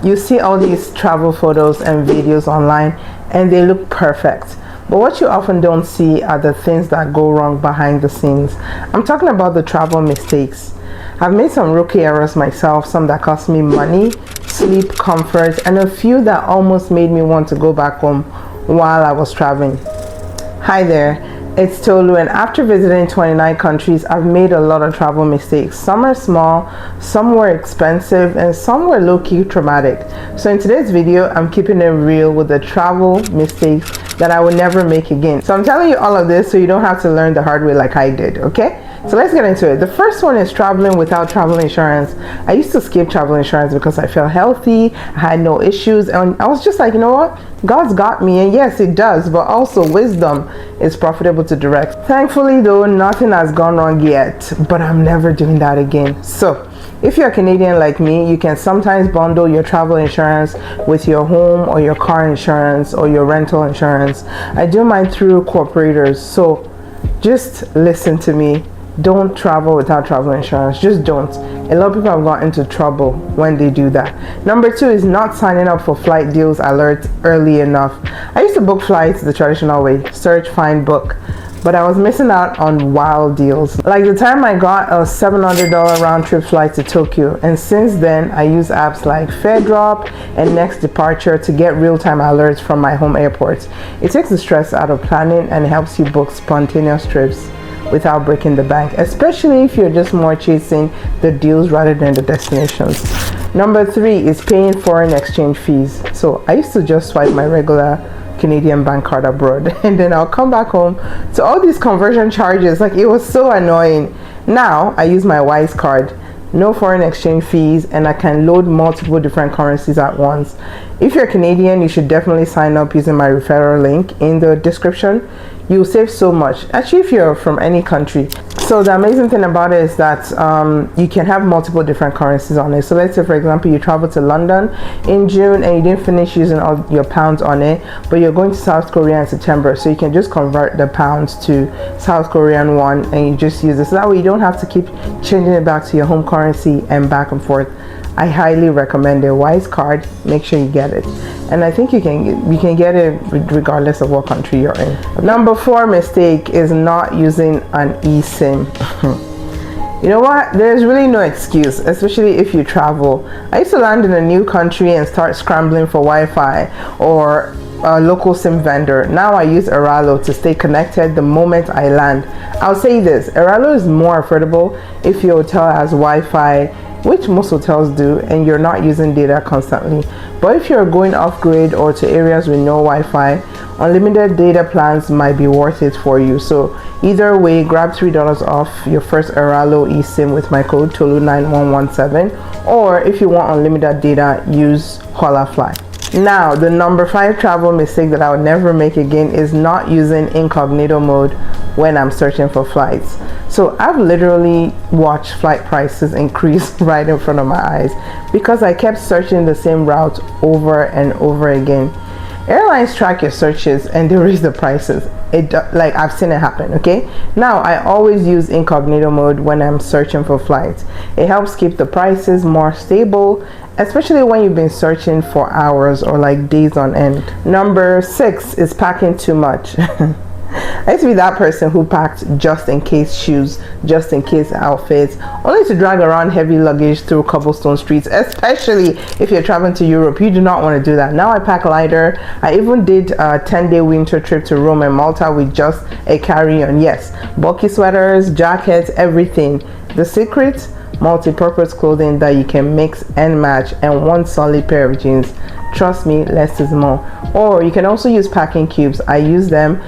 You see all these travel photos and videos online and they look perfect. But what you often don't see are the things that go wrong behind the scenes. I'm talking about the travel mistakes. I've made some rookie errors myself, some that cost me money, sleep, comfort, and a few that almost made me want to go back home while I was traveling. Hi there, it's Tolu, and after visiting 29 countries, I've made a lot of travel mistakes. Some are small, some were expensive, and some were low-key traumatic. So in today's video, I'm keeping it real with the travel mistakes that I will never make again. So I'm telling you all of this so you don't have to learn the hard way like I did, okay? So let's get into it. The first one is traveling without travel insurance. I used to skip travel insurance because I felt healthy, I had no issues, and I was just like, you know what? God's got me, and yes, it does, but also wisdom is profitable to direct. Thankfully though, nothing has gone wrong yet, but I'm never doing that again. So if you're Canadian like me, you can sometimes bundle your travel insurance with your home or your car insurance or your rental insurance. I do mine through corporators, so just listen to me. Don't travel without travel insurance. Just don't. A lot of people have gotten into trouble when they do that. Number two is not signing up for flight deals alerts early enough. I used to book flights the traditional way, search, find, book, but I was missing out on wild deals. Like the time I got a $700 round trip flight to Tokyo, and since then I use apps like FareDrop and Next Departure to get real-time alerts from my home airports. It takes the stress out of planning and helps you book spontaneous trips without breaking the bank, especially if you're just more chasing the deals rather than the destinations. Number three is paying foreign exchange fees. So I used to just swipe my regular Canadian bank card abroad and then I'll come back home to all these conversion charges. Like, it was so annoying. Now I use my Wise card, no foreign exchange fees, and I can load multiple different currencies at once. If you're Canadian, you should definitely sign up using my referral link in the description. You'll save so much, actually, if you're from any country. So the amazing thing about it is that you can have multiple different currencies on it. So let's say, for example, you travel to London in June and you didn't finish using all your pounds on it, but you're going to South Korea in September, so you can just convert the pounds to South Korean won and you just use it. So that way you don't have to keep changing it back to your home currency and back and forth. I highly recommend a Wise card. Make sure you get it, and I think you can get it regardless of what country you're in. Number four mistake is not using an eSIM. You know what? There's really no excuse, especially if you travel. I used to land in a new country and start scrambling for Wi-Fi or a local SIM vendor. Now I use Eralo to stay connected the moment I land. I'll say this, Eralo is more affordable if your hotel has Wi-Fi, which most hotels do, and you're not using data constantly. But if you're going off grid or to areas with no Wi-Fi, unlimited data plans might be worth it for you. So either way, grab $3 off your first Eralo eSIM with my code TOLU9117, or if you want unlimited data, use HolaFly. Now, the number five travel mistake that I would never make again is not using incognito mode when I'm searching for flights. So I've literally watched flight prices increase right in front of my eyes because I kept searching the same route over and over again. Airlines track your searches and they raise the prices. Like, I've seen it happen, okay? Now, I always use incognito mode when I'm searching for flights. It helps keep the prices more stable, especially when you've been searching for hours or like days on end. Number six is packing too much. I used to be that person who packed just in case shoes, just in case outfits, only to drag around heavy luggage through cobblestone streets, especially if you're traveling to Europe. You do not want to do that. Now I pack lighter. I even did a 10-day winter trip to Rome and Malta with just a carry-on. Yes, bulky sweaters, jackets, everything. The secret? Multi-purpose clothing that you can mix and match, and one solid pair of jeans. Trust me, less is more. Or you can also use packing cubes. I use them.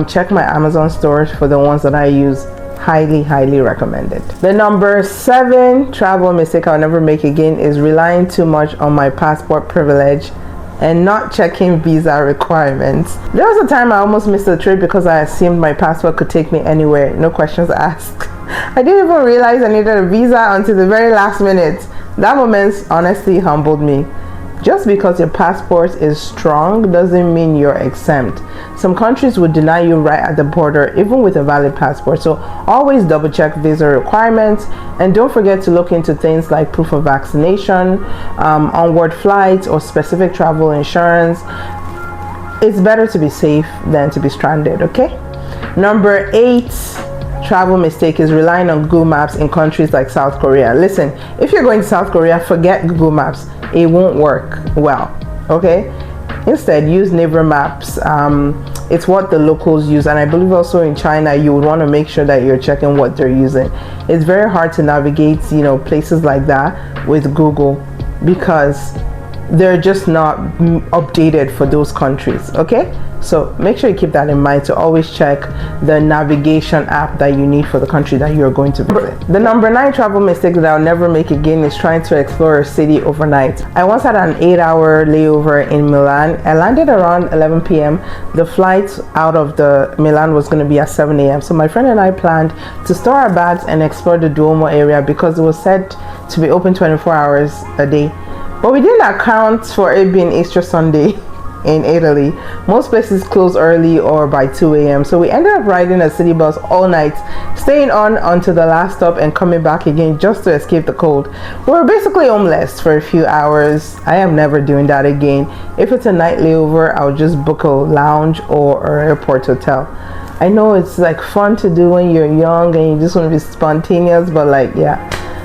Check my Amazon stores for the ones that I use. Highly recommended. The number seven travel mistake I'll never make again is relying too much on my passport privilege and not checking visa requirements. There was a time I almost missed a trip because I assumed my passport could take me anywhere, no questions asked. I didn't even realize I needed a visa until the very last minute. That moment honestly humbled me. Just because your passport is strong doesn't mean you're exempt. Some countries would deny you right at the border even with a valid passport. So always double check visa requirements, and don't forget to look into things like proof of vaccination, onward flights, or specific travel insurance. It's better to be safe than to be stranded, okay? Number 8 travel mistake is relying on Google Maps in countries like South Korea. Listen, if you're going to South Korea, forget Google Maps. It won't work well, okay? Instead, use neighbor maps. It's what the locals use, and I believe also in China you would want to make sure that you're checking what they're using. It's very hard to navigate, places like that with Google because they're just not updated for those countries, okay? So make sure you keep that in mind, to always check the navigation app that you need for the country that you're going to visit. The number 9 travel mistake that I'll never make again is trying to explore a city overnight. I once had an 8-hour layover in Milan. I landed around 11 p.m. The flight out of the Milan was going to be at 7 a.m. So my friend and I planned to store our bags and explore the Duomo area because it was said to be open 24 hours a day. But we didn't account for it being Easter Sunday in Italy. Most places close early or by 2 a.m. So we ended up riding a city bus all night, staying on until the last stop and coming back again just to escape the cold. We were basically homeless for a few hours. I am never doing that again. If it's a night layover, I'll just book a lounge or an airport hotel. I know it's like fun to do when you're young and you just want to be spontaneous, but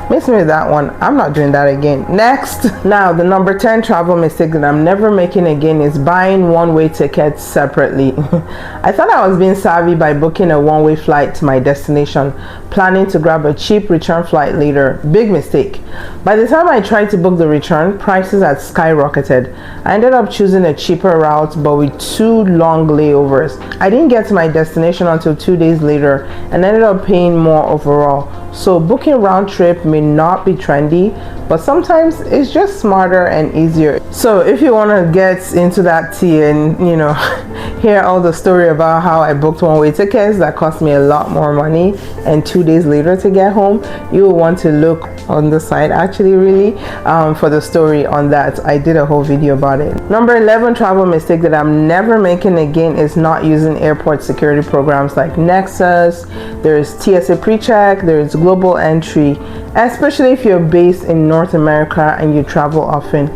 miss me with that one. I'm not doing that again. Next, now the number 10 travel mistake that I'm never making again is buying one-way tickets separately. I thought I was being savvy by booking a one-way flight to my destination, planning to grab a cheap return flight later. Big mistake. By the time I tried to book the return, prices had skyrocketed. I ended up choosing a cheaper route but with 2 long layovers. I didn't get to my destination until 2 days later and ended up paying more overall. So booking round trip may not be trendy, but sometimes it's just smarter and easier. So if you want to get into that tea and hear all the story about how I booked one-way tickets that cost me a lot more money and 2 days later to get home, you will want to look on the site for the story on that. I did a whole video about it. Number 11 travel mistake that I'm never making again is not using airport security programs like Nexus. There's TSA PreCheck, there's Global Entry. Especially if you're based in North America and you travel often,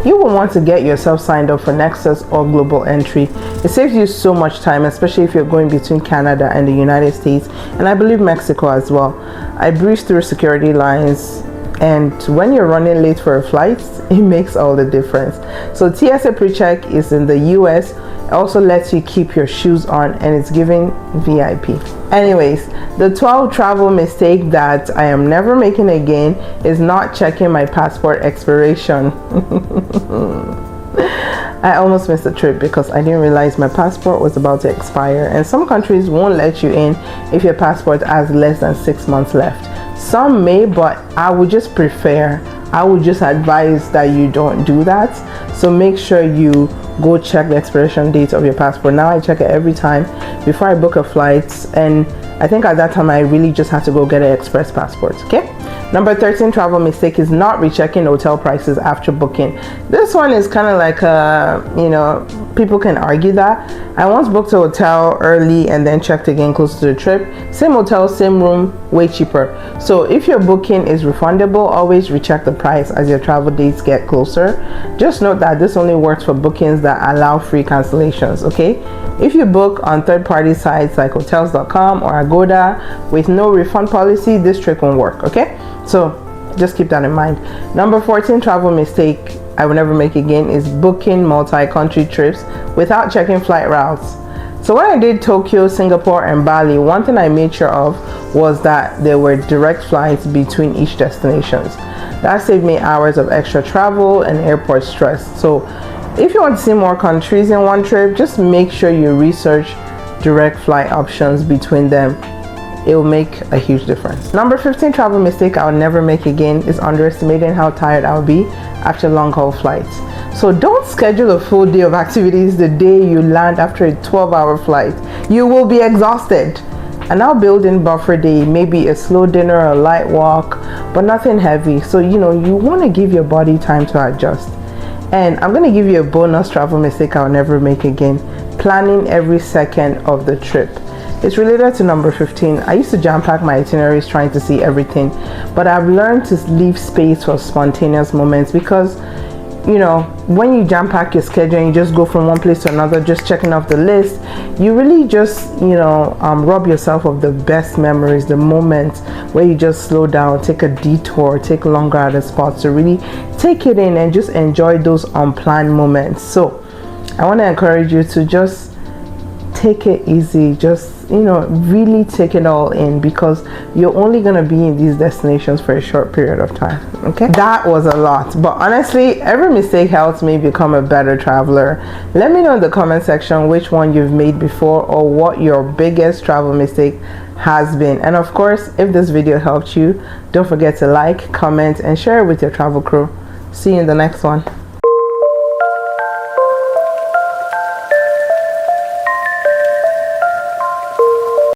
you will want to get yourself signed up for Nexus or Global Entry. It saves you so much time, especially if you're going between Canada and the United States, and I believe Mexico as well. I breezed through security lines, and when you're running late for a flight, it makes all the difference. So TSA PreCheck is in the US. It also lets you keep your shoes on, and it's giving VIP. Anyways, the 12 travel mistake that I am never making again is not checking my passport expiration. I almost missed the trip because I didn't realize my passport was about to expire, and some countries won't let you in if your passport has less than 6 months left. Some may, but I would just advise that you don't do that. So make sure you go check the expiration date of your passport. Now I check it every time before I book a flight, and I think at that time I really just had to go get an express passport. Okay. Number 13 travel mistake is not rechecking hotel prices after booking. This one is kind of like people can argue that. I once booked a hotel early and then checked again closer to the trip. Same hotel, same room, way cheaper. So if your booking is refundable, always recheck the price as your travel dates get closer. Just note that this only works for bookings that allow free cancellations, okay? If you book on third-party sites like hotels.com or Agoda with no refund policy, this trick won't work, okay? So just keep that in mind. Number 14 travel mistake I will never make again is booking multi-country trips without checking flight routes. So when I did Tokyo, Singapore, and Bali, one thing I made sure of was that there were direct flights between each destinations. That saved me hours of extra travel and airport stress. So if you want to see more countries in one trip, just make sure you research direct flight options between them. It will make a huge difference. Number 15 travel mistake I'll never make again is underestimating how tired I'll be after long haul flights. So don't schedule a full day of activities the day you land after a 12-hour flight. You will be exhausted. And now build in buffer day, maybe a slow dinner, a light walk, but nothing heavy. So you want to give your body time to adjust. And I'm going to give you a bonus travel mistake I'll never make again: planning every second of the trip. It's related to number 15. I used to jam pack my itineraries trying to see everything, but I've learned to leave space for spontaneous moments, because you know, when you jam pack your schedule and you just go from one place to another, just checking off the list, you really just, you know, rob yourself of the best memories, the moments where you just slow down, take a detour, take longer at a spot to really take it in and just enjoy those unplanned moments. So I want to encourage you to just take it easy, just, you know, really take it all in, because you're only going to be in these destinations for a short period of time. Okay, that was a lot, but honestly, every mistake helps me become a better traveler. Let me know in the comment section which one you've made before, or what your biggest travel mistake has been. And of course, if this video helped you, don't forget to like, comment, and share it with your travel crew. See you in the next one.